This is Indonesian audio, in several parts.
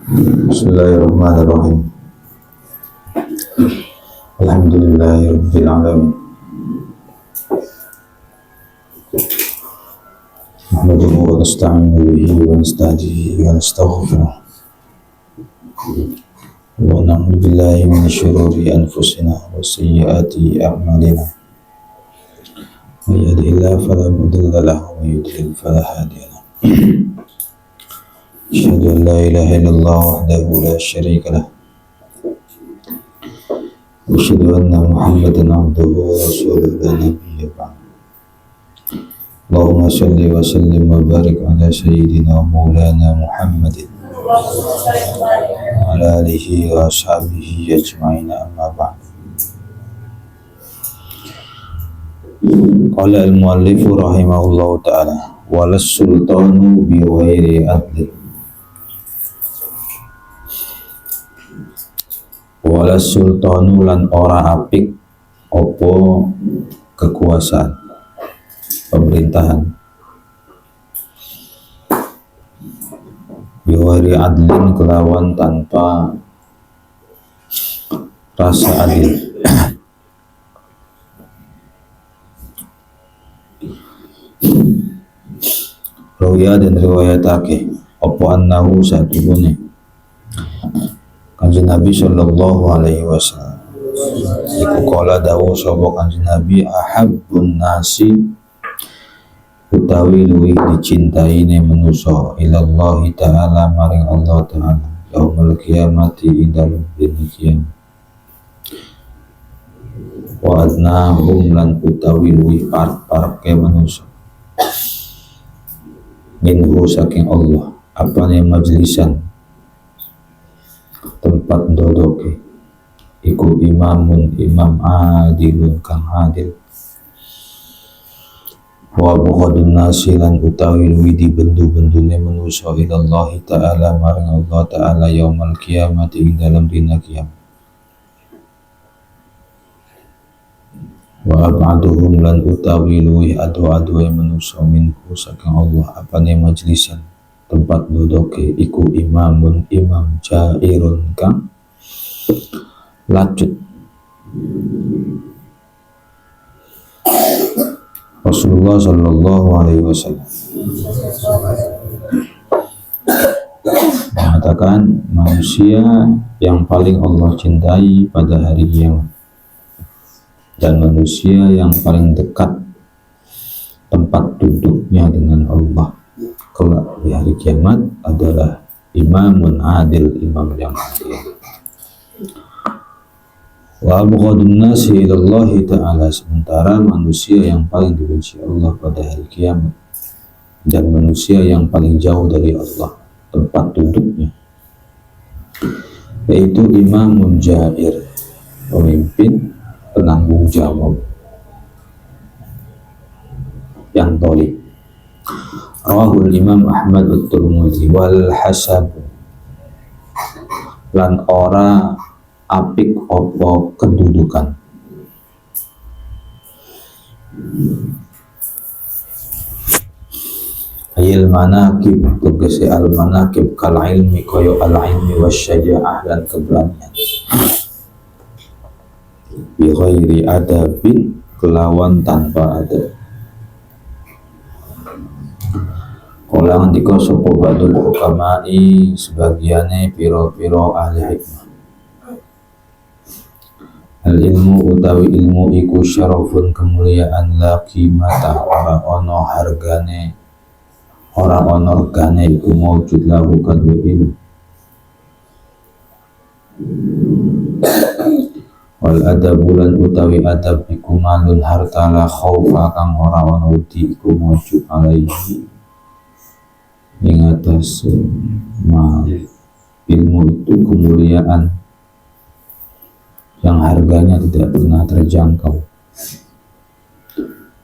Bismillahirrahmanirrahim. Alhamdulillahirabbil alamin. Nahmaduhu wa nasta'inu bihi wa nasta'dihi wa nastaghfiruh. Wa na'udzu billahi min syururi anfusina wa sayyiati a'malina. May yahdihillahu fala mudilla lahu wa may yudlil fala hadiya lahu. Asyhadu an la ilaha illallah wahdahu la syarika lah. Wa asyhadu anna Muhammadan abduhu wa rasuluhu la nabiyya ba'd. Allahumma shalli wa sallim wa barik ala sayyidina wa maulana Muhammadin wa ala alihi wa ashabihi ajma'in, amma ba'd. Qala al-muallifu rahimahullahu ta'ala, walas sultanu bi ghairi adli. Walas sultanu lan ora apik opo kekuasaan, pemerintahan, bi ghairi adlin kelawan tanpa rasa adil. Rawiya dan riwayatake apa annahu satubune Kanjeng Nabi sallallahu alaihi wasallam iku kala dawuh sapa Kanjeng Nabi, ahabbun nasi utawi luwih dicintaine manusa ilallahi ta'ala maring Allah ta'ala yaumul qiyamati ing dalem dina kiamat, wa adnahum lan utawi luwih parek-pareke manusa minhu saking Allah apane majlisan tempat dodoke iku imamun imam adilun kang adil, wa bughadun nasi lan utawi luwih dibendu-bendune manusa ilallahi ta'ala maring Allah ta'ala yaumul qiyamati ing dalam dina kiamat, wa ab'aduhum lan utawi luwih adu-aduhe manusa minhu saking Allah apane majlisan tempat dodoke iku imamun imam jairun kang lacut. Rasulullah sallallahu alaihi wasallam mengatakan manusia yang paling Allah cintai pada hari kiamat dan manusia yang paling dekat tempat duduknya dengan Allah kelak di hari kiamat adalah imamun adil, imam yang adil. Wa abghadun nasi ilallahi ta'ala, sementara manusia yang paling dibenci Allah pada hari kiamat dan manusia yang paling jauh dari Allah tempat duduknya yaitu imamun jair, pemimpin penanggung jawab yang tolik. Rawahul Imam Ahmad at-Tirmidzi wal hasab lan ora apik opo kedudukan. Ayil manakib tegese al manakib kal ilmi koyo al ilmi wasyaja'ah lan keberanian. Bi ghairi adabin kelawan tanpa adab. Kala ngendika sapa badul hukamai sebagiane piro-piro ahli hikmah, al ilmu utawi ilmu iku syarafun kemuliaan la qimata ora ono hargane ora ono regane iku maujud lahu kadwe ilmu, wal adabu lan utawi adab iku malun harta la khaufa kang ora ono wedi iku maujud alaihi ing atas mal. Ilmu itu kemuliaan yang harganya tidak pernah terjangkau,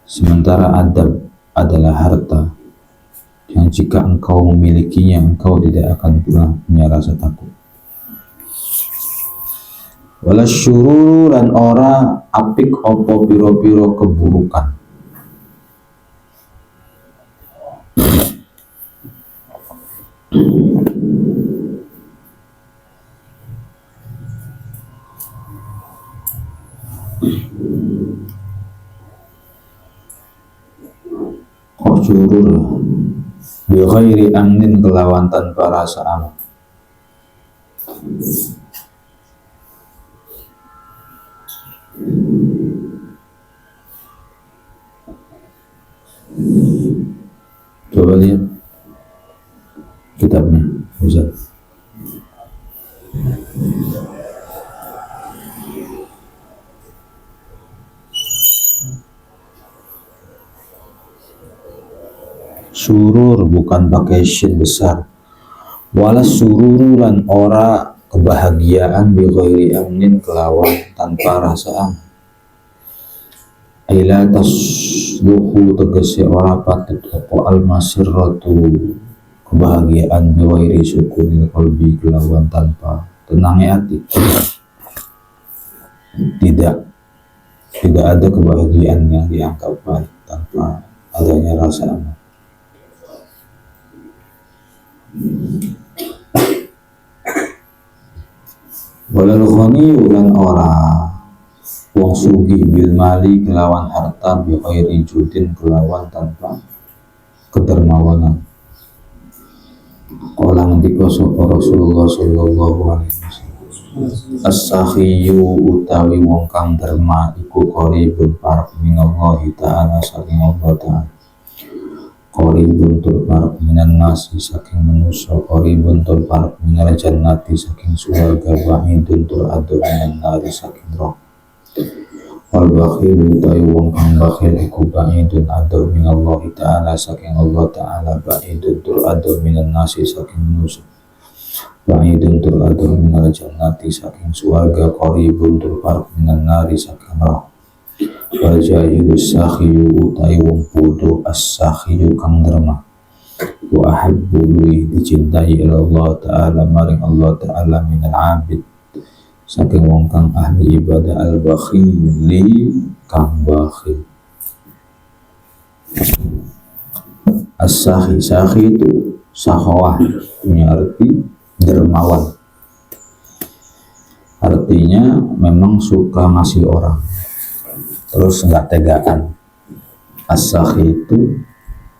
sementara adab adalah harta yang jika engkau memilikinya engkau tidak akan pernah punya rasa takut. Wala syururu lan ora apik opo piro-piro keburukan. surur bi ghairi amnin kelawan tanpa rasa aman. Coba lihat kitabnya Ustaz. Surur bukan pakai syin besar. Wala sururulan ora kebahagiaan bi ghairi amnin kelawan tanpa rasa aman. Ila tasluhu tegese ora patut apa al-masirratu kebahagiaan bi ghairi sukunil qalbi kelawan tanpa tenangnya hati. Tidak ada kebahagiaan yang dianggap baik tanpa adanya rasa aman. Walal ghani ulan ora wong sugih bil mali kelawan harta bi ghairi judin kelawan tanpa kedermawanan. Kala ngendika sapa Rasulullah sallallahu alaihi wasallam, as-sakhiyu utawi wong kang derma iku qaribun parek minallahi ta'ala saking Allah ta'ala. Qaribun tur parek minan nasi saking manusia, qaribun tur parek minal jannati saking surga, wahidun tur ado minan nari saking neraka. Wal bakhil utawi wong kang bakhil iku ba'idun ado minallahi ta'ala saking Allah ta'ala, ba'idun tur ado minan nasi saking manusia, ba'idun tur ado minal jannati saking surga, qaribun tur parek minan nari saking neraka. Wal jahilu sakhiyu utai wong bodoh as-sakhiyu kang derma wa ahabbu luwih dicintai Allah ta'ala maring Allah ta'ala minal abid saking wong kang ahli ibadah al-bakhili kang bakhil. As-sakhi, sakhi itu sakhawah, punya arti dermawan, artinya memang suka ngasih orang terus nggak tegaan. As-sakhi itu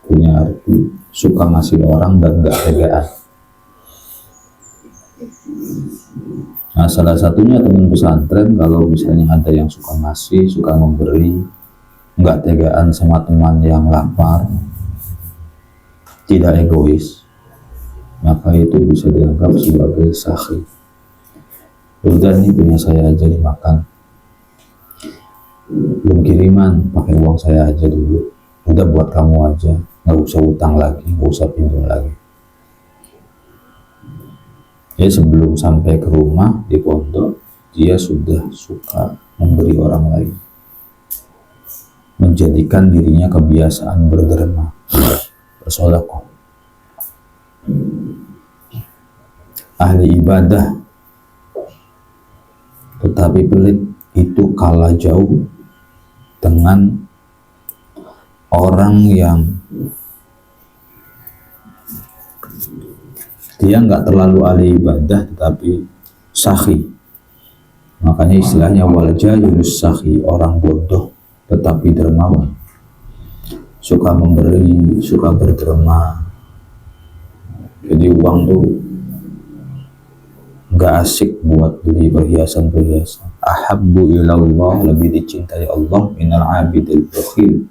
punya arti suka ngasih orang dan nggak tegaan. Nah, salah satunya teman pesantren kalau misalnya ada yang suka ngasih, suka memberi, nggak tegaan sama teman yang lapar, tidak egois, maka itu bisa dianggap sebagai sakhi. Udah nih punya saya aja dimakan, belum kiriman, pakai uang saya aja dulu, udah buat kamu aja, nggak usah utang lagi, nggak usah pinjam lagi. Ya sebelum sampai ke rumah di pondok, dia sudah suka memberi orang lain, menjadikan dirinya kebiasaan berderma, bersedekah. Ahli ibadah tetapi pelit itu kalah jauh dengan orang yang dia nggak terlalu ahli ibadah tetapi sakhi. Makanya istilahnya wal jahilus sakhi, orang bodoh tetapi dermawan, suka memberi, suka berderma. Jadi uang tuh nggak asik buat beli perhiasan-perhiasan. Ahabbu ilallah, lebih dicintai Allah minal abidil bakhil,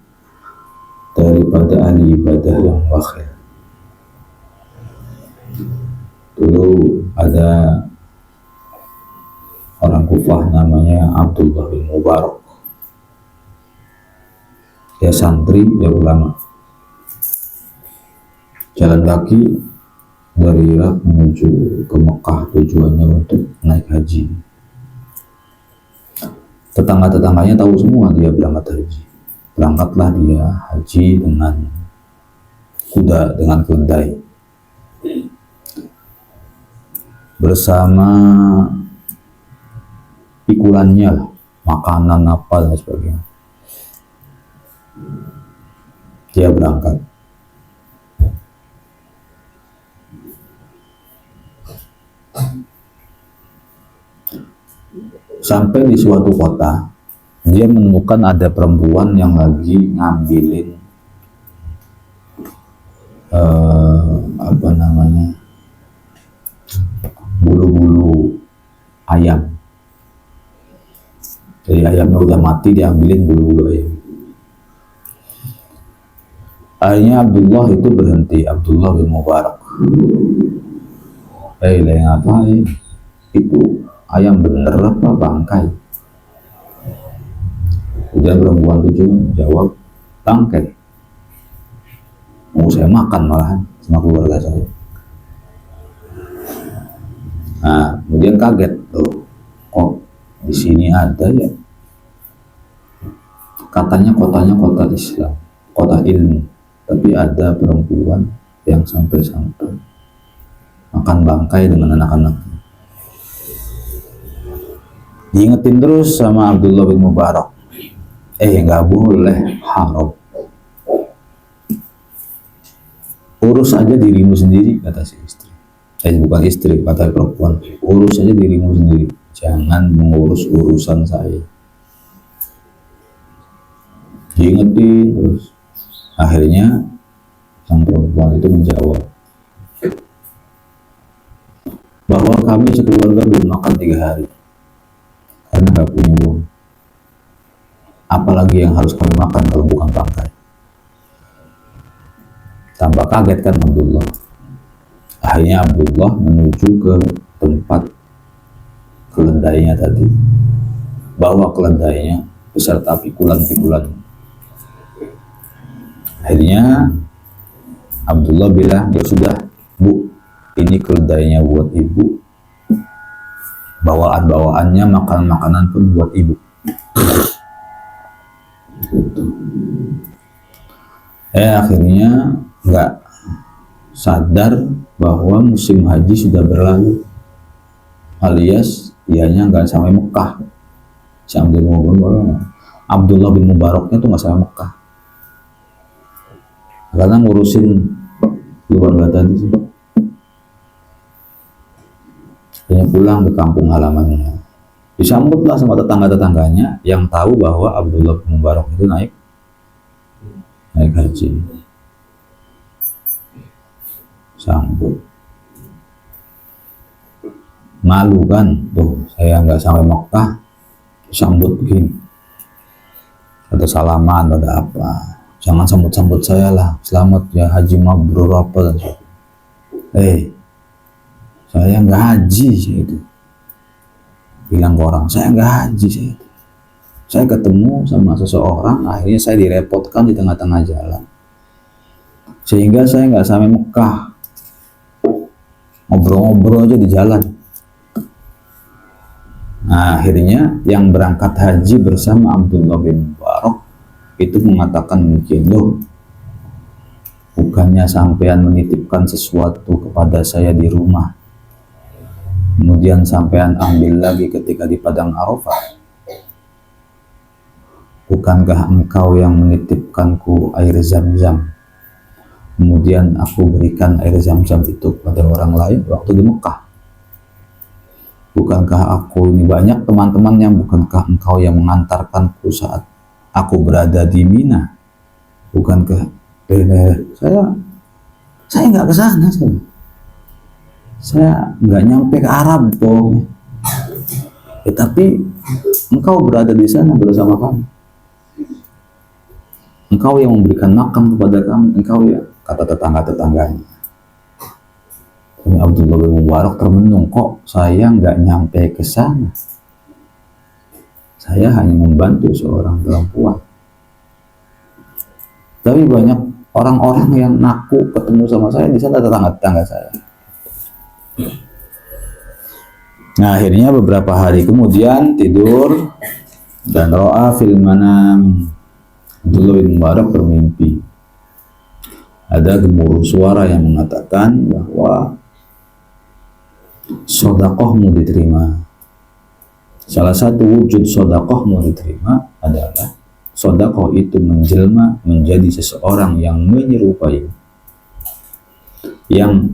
daripada ahli ibadah yang bakhil. Dulu ada orang Kufah namanya Abdullah bin Mubarak, dia santri, dia ulama, jalan kaki dari Irak menuju ke Mekah, tujuannya untuk naik haji. Tetangga-tetangganya tahu semua dia berangkat haji. Berangkatlah dia haji dengan kuda, dengan keledai, bersama pikulannya, makanan apa dan sebagainya. Dia berangkat. Sampai di suatu kota, dia menemukan ada perempuan yang lagi ngambilin apa namanya, bulu-bulu ayam. Jadi ayamnya udah mati, diambilin bulu-bulu ayam. Akhirnya Abdullah itu berhenti, Abdullah bin Mubarak. Ngapain? Itu ayam bener apa bangkai? Kemudian perempuan itu jawab, bangkai. Mau saya makan malahan sama keluarga saya. Nah, kemudian kaget, loh, kok di sini ada ya? Katanya kotanya kota Islam, kota ilmu, tapi ada perempuan yang sampai-sampai makan bangkai dengan anak-anak. Diingetin terus sama Abdullah bin Mubarak, nggak boleh, haram. Urus aja dirimu sendiri, kata si istri. Bukan istri, kata perempuan, urus aja dirimu sendiri, jangan mengurus urusan saya. Diingetin terus. Akhirnya sang perempuan itu menjawab bahwa kami sekeluarga belum makan 3 hari karena gak punya uang. Apalagi yang harus kami makan kalau bukan bangkai. Tambah kaget kan Abdullah. Akhirnya Abdullah menuju ke tempat keledainya tadi, bawa keledainya beserta pikulan-pikulan. Akhirnya Abdullah bilang, ya sudah Bu, ini keledainya buat ibu, bawaan-bawaannya, makanan-makanan pun buat ibu. Akhirnya nggak sadar bahwa musim haji sudah berlalu, alias dianya nggak sampai Mekah. Abdullah bin Mubaraknya tuh nggak sampai Mekah karena ngurusin keluarga tadi sih. Akhirnya pulang ke kampung halamannya, disambutlah sama tetangga-tetangganya yang tahu bahwa Abdullah bin Mubarak itu naik haji. Sambut, malu kan, tuh saya nggak sampai Mekah, sambut begini, ada salaman, ada apa, jangan sambut-sambut saya lah, selamat ya haji mabrur apa dan saya nggak haji, itu bilang ke orang, saya nggak haji, saya ketemu sama seseorang, akhirnya saya direpotkan di tengah-tengah jalan sehingga saya nggak sampai Mekah. Ngobrol-ngobrol aja di jalan. Nah, akhirnya yang berangkat haji bersama Abdullah bin Mubarak itu mengatakan demikian, loh, bukannya sampean menitipkan sesuatu kepada saya di rumah, kemudian sampean ambil lagi ketika di padang Arafah? Bukankah engkau yang menitipkanku air Zam-Zam, kemudian aku berikan air Zam-Zam itu kepada orang lain waktu di Mekah? Bukankah aku ini banyak teman-temannya? Bukankah engkau yang mengantarkanku saat aku berada di Mina? Bukankah saya nggak ke sana, saya nggak nyampe ke Arab, tapi engkau berada di sana bersama kami, engkau yang memberikan makan kepada kami, engkau ya, kata tetangga-tetangganya. Ini Abdullah bin Mubarak termenung, kok saya nggak nyampe ke sana, saya hanya membantu seorang perempuan. Tapi banyak orang-orang yang naku ketemu sama saya di sana, tetangga-tetangga saya. Nah, akhirnya beberapa hari kemudian tidur dan ro'a fil manam, Abdullah bin Mubarak bermimpi. Ada gemuruh suara yang mengatakan bahwa sodakohmu diterima. Salah satu wujud sodakohmu diterima adalah sodakoh itu menjelma menjadi seseorang yang menyerupai, yang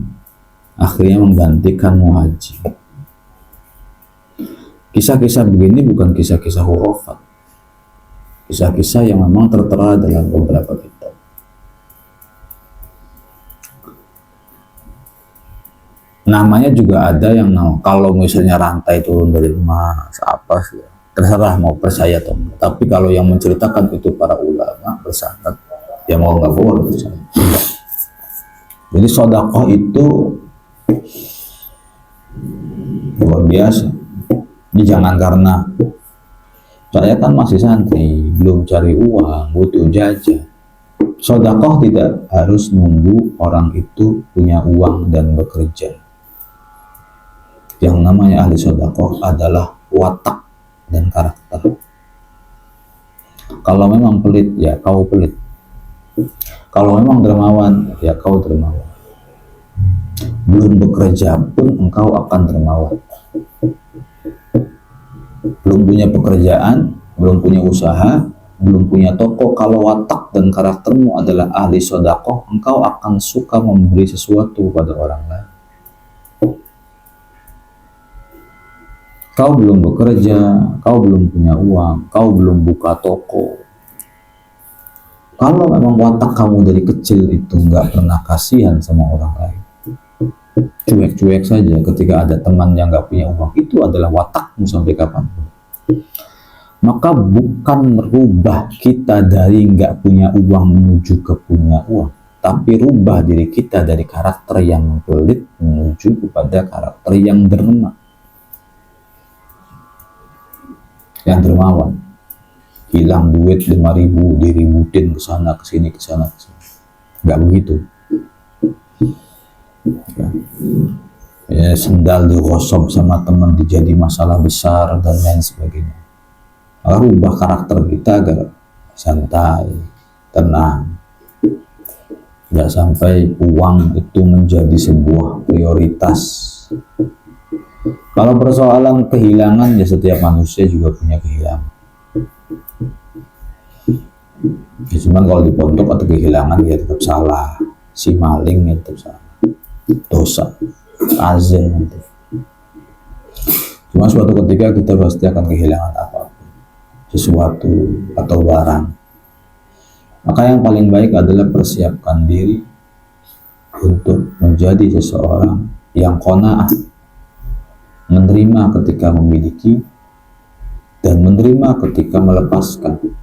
akhirnya menggantikanmu haji. Kisah-kisah begini bukan kisah-kisah hurufat, kisah-kisah yang memang tertera dalam beberapa kitab. Namanya juga ada yang kalau misalnya rantai turun dari emas apa sih, terserah mau percaya atau enggak. Tapi kalau yang menceritakan itu para ulama bersanad, ya mau nggak boleh percaya. Jadi sedekah itu luar biasa. Ini jangan karena saya kan masih santri, belum cari uang, butuh jajan. Sedekah tidak harus nunggu orang itu punya uang dan bekerja. Yang namanya ahli sedekah adalah watak dan karakter. Kalau memang pelit, ya kau pelit. Kalau memang dermawan, ya kau dermawan. Belum bekerja pun engkau akan dermawan. Belum punya pekerjaan, belum punya usaha, belum punya toko, kalau watak dan karaktermu adalah ahli sedekah, engkau akan suka memberi sesuatu pada orang lain. Kau belum bekerja, kau belum punya uang, kau belum buka toko. Kalau memang watak kamu dari kecil itu nggak pernah kasihan sama orang lain, cuek-cuek saja ketika ada teman yang nggak punya uang, itu adalah watakmu sampai kapanpun. Maka bukan merubah kita dari nggak punya uang menuju ke punya uang, tapi rubah diri kita dari karakter yang pelit menuju kepada karakter yang derma, yang dermawan. Hilang duit 5.000 diributin ke sana ke sini ke sana ke sini, nggak begitu. Ya, sendal digosok sama teman dijadi masalah besar dan lain sebagainya. Rubah karakter kita agar santai, tenang, nggak sampai uang itu menjadi sebuah prioritas. Kalau persoalan kehilangan, ya setiap manusia juga punya kehilangan. Ya, cuman kalau di pondok atau kehilangan, ya tetap salah. Si maling ya tetap salah, dosa, azan nanti. Cuma suatu ketika kita pasti akan kehilangan apapun, sesuatu atau barang. Maka yang paling baik adalah persiapkan diri untuk menjadi seseorang yang qanaah, menerima ketika memiliki dan menerima ketika melepaskan.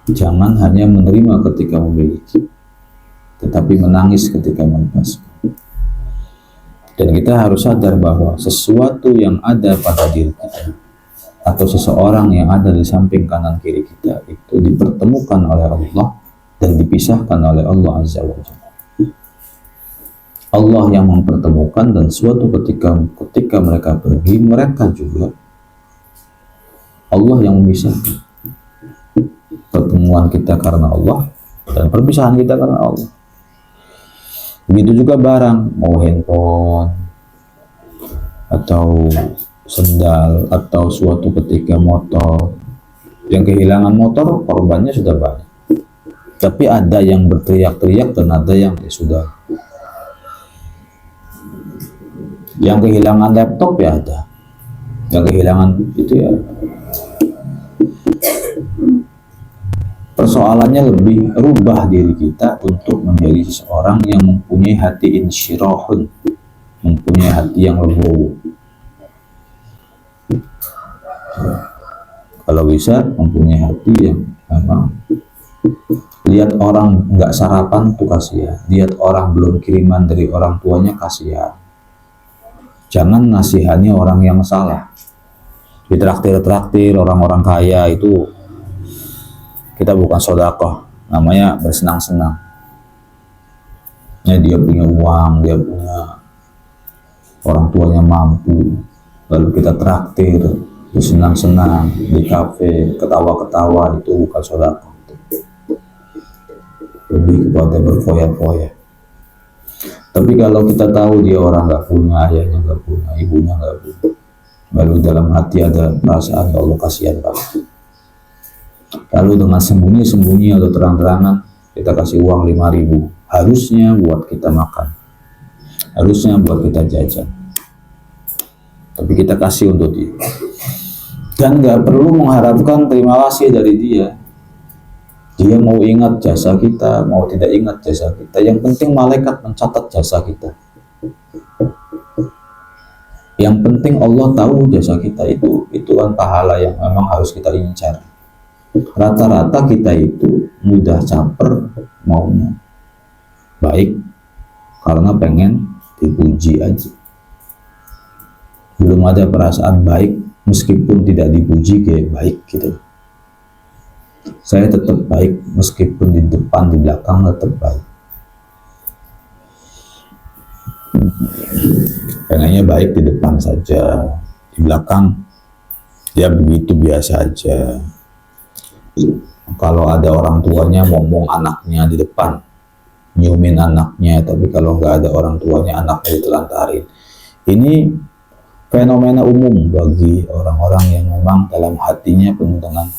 Jangan hanya menerima ketika memiliki, tetapi menangis ketika melepaskan. Dan kita harus sadar bahwa sesuatu yang ada pada diri kita atau seseorang yang ada di samping kanan kiri kita itu dipertemukan oleh Allah dan dipisahkan oleh Allah Azza wa Jalla. Allah yang mempertemukan, dan suatu ketika mereka pergi, mereka juga Allah yang memisahkan. Pertemuan kita karena Allah dan perpisahan kita karena Allah. Begitu juga barang, mau handphone atau sendal atau suatu ketika motor. Yang kehilangan motor korbannya sudah banyak, tapi ada yang berteriak-teriak dan ada yang sudah. Yang kehilangan laptop ya ada, yang kehilangan itu ya. Persoalannya lebih rubah diri kita untuk menjadi seseorang yang mempunyai hati insyirahun, mempunyai hati yang legowo. Kalau bisa mempunyai hati yang memang lihat orang nggak sarapan tuh kasihan, lihat orang belum kiriman dari orang tuanya kasihan. Jangan nasihani orang yang salah. Ditraktir-traktir orang-orang kaya itu kita bukan sedekah, namanya bersenang-senang. Ya, dia punya uang, dia punya orang tuanya mampu, lalu kita traktir, bersenang-senang di kafe, ketawa-ketawa, itu bukan sedekah. Lebih kepada berfoya-foya. Tapi kalau kita tahu dia orang nggak punya, ayahnya nggak punya, ibunya nggak punya, lalu dalam hati ada perasaan ya Allah kasihan banget. Lalu dengan sembunyi-sembunyi atau terang-terangan kita kasih uang 5.000, harusnya buat kita makan, harusnya buat kita jajan, tapi kita kasih untuk dia dan nggak perlu mengharapkan terima kasih dari dia. Dia mau ingat jasa kita, mau tidak ingat jasa kita, yang penting malaikat mencatat jasa kita. Yang penting Allah tahu jasa kita itu kan pahala yang memang harus kita incar. Rata-rata kita itu mudah caper maunya baik karena pengen dipuji aja. Belum ada perasaan baik meskipun tidak dipuji kayak baik gitu. Saya tetap baik meskipun di depan di belakang tetap baik. Pengennya baik di depan saja, di belakang ya begitu biasa aja. Kalau ada orang tuanya ngomong anaknya di depan, nyiumin anaknya, tapi kalau nggak ada orang tuanya anaknya ditelantarin. Ini fenomena umum bagi orang-orang yang memang dalam hatinya penuh dengan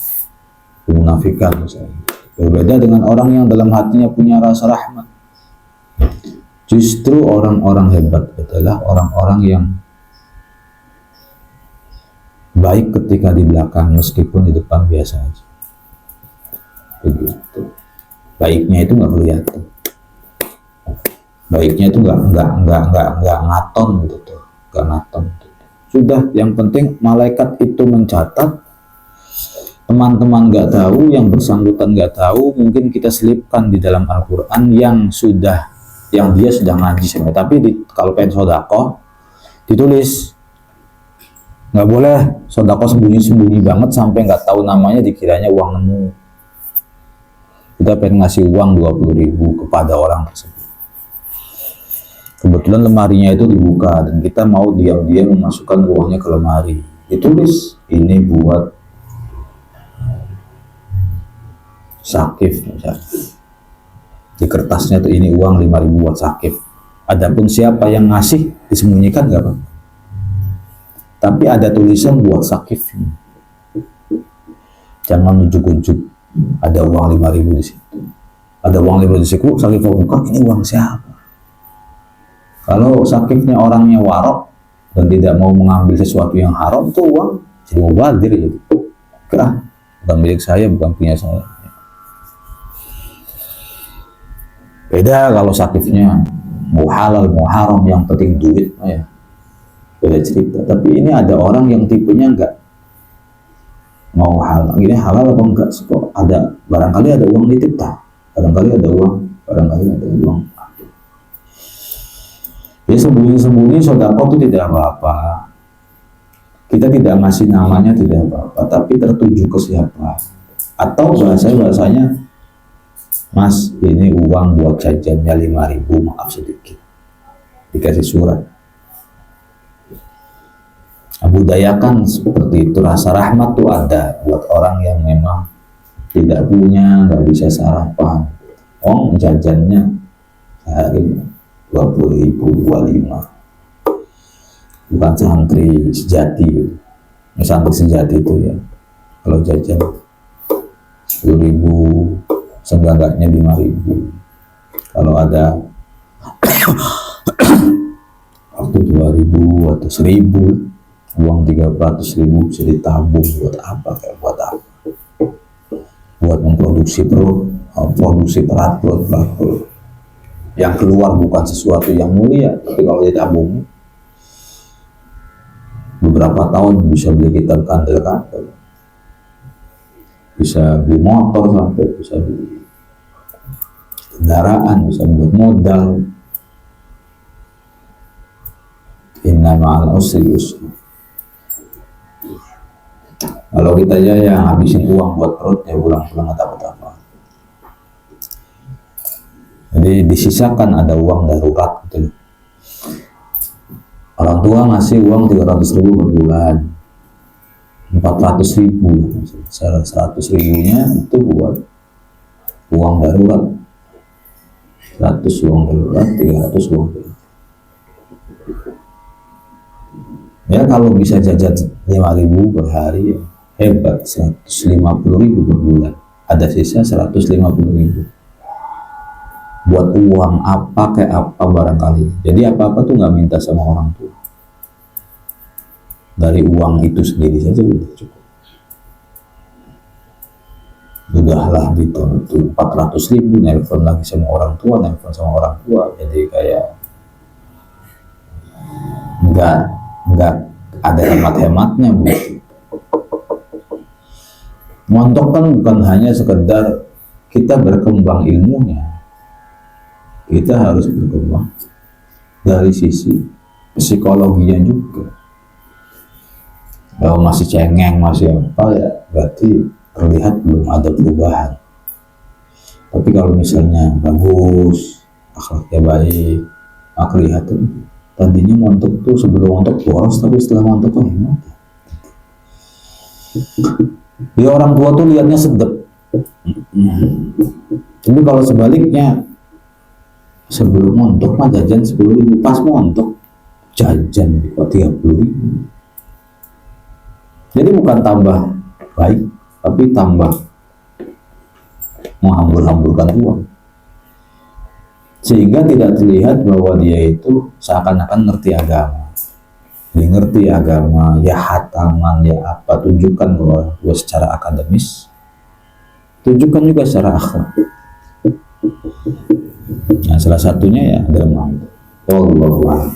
kemunafikan misalnya. Berbeda dengan orang yang dalam hatinya punya rasa rahmat. Justru orang-orang hebat adalah orang-orang yang baik ketika di belakang meskipun di depan biasa aja. Begitu. Baiknya itu nggak kelihatan. Baiknya itu nggak ngaton gitu tuh, nggak ngaton. Sudah, yang penting malaikat itu mencatat, teman-teman nggak tahu, yang bersangkutan nggak tahu, mungkin kita selipkan di dalam Al-Quran yang dia sudah ngaji sama. Tapi kalau pengen sodakoh ditulis, nggak boleh sodakoh sembunyi-sembunyi banget sampai nggak tahu namanya dikiranya uang nemu. Kita pengen ngasih uang 20.000 kepada orang tersebut. Kebetulan lemarinya itu dibuka dan kita mau diam-diam memasukkan uangnya ke lemari. Ditulis ini buat Sakif misalnya. Di kertasnya tuh ini uang 5.000 buat Sakif. Adapun siapa yang ngasih disembunyikan nggak apa. Tapi ada tulisan buat Sakif. Jangan ujuk-ujuk ada uang 5.000 di situ. Ada uang 5.000 di situ, Sakif buka, ini uang siapa? Kalau Sakifnya orangnya warok dan tidak mau mengambil sesuatu yang haram, itu uang jadi mubazir gitu. Bukan milik saya, bukan punya saya. Beda kalau Sakifnya mau halal, mau haram, yang penting duit, ya beda cerita. Tapi ini ada orang yang tipenya enggak mau halal, ini halal apa enggak? Kok ada, barangkali ada uang nitip tak? Barangkali ada uang. Ya sembunyi-sembunyi sodako itu tidak apa-apa. Kita tidak ngasih namanya tidak apa-apa, tapi tertuju ke siapa. Atau bahasanya, Mas ini uang buat jajannya 5.000, maaf sedikit. Dikasih surat. Budayakan seperti itu, rasa rahmat tuh ada buat orang yang memang tidak punya, nggak bisa sarapan. Oh jajannya sehari 20.000, 25. Bukan santri sejati. Santri sejati itu ya, kalau jajan 10.000, seenggaknya 5.000. Kalau ada waktu 2.000 atau 1.000, uang 300.000 bisa ditabung buat apa? Buat memproduksi produksi perut yang keluar bukan sesuatu yang mulia, tapi kalau ditabung beberapa tahun bisa beli kita kandel-kandel, bisa beli motor, sampai bisa beli kendaraan, bisa buat modal. Inna ma'al usri yusra. Kalau kita aja yang habisin uang buat perut, ya pulang-pulang atau apa-apa. Jadi disisakan ada uang darurat gitu. Orang tua ngasih uang 300.000 per bulan, 400.000, 100.000-nya itu buat uang darurat, 100 uang darurat, 300 uang darurat. Ya kalau bisa jajan 5.000 per hari ya hebat, 150.000 per bulan, ada sisa 150.000. Buat uang apa kayak apa barangkali. Jadi apa-apa tuh nggak minta sama orang tua. Dari uang itu sendiri saja udah cukup. Udahlah gitu, 400.000 nelpon lagi sama orang tua, jadi kayak nggak ada hemat-hematnya begitu. Montok kan bukan hanya sekedar kita berkembang ilmunya, kita harus berkembang dari sisi psikologinya juga. Kalau masih cengeng, masih apa ya, berarti terlihat belum ada perubahan. Tapi kalau misalnya bagus, akhlaknya baik, kelihatan tadinya montok tuh sebelum montok boros, tapi setelah montok tuh hemat. Ya orang tua tuh lihatnya sedep. Tapi kalau sebaliknya, sebelum montok mah jajan 10.000, pas montok jajan 30.000. Jadi bukan tambah baik, tapi tambah menghambur-hamburkan uang, sehingga tidak terlihat bahwa dia itu seakan-akan ngerti agama. Dia ngerti agama, ya hataman, ya apa, tunjukkan bahwa gue secara akademis, tunjukkan juga secara akhlak. Nah, salah satunya ya dalam hal itu. Wallahu a'lam.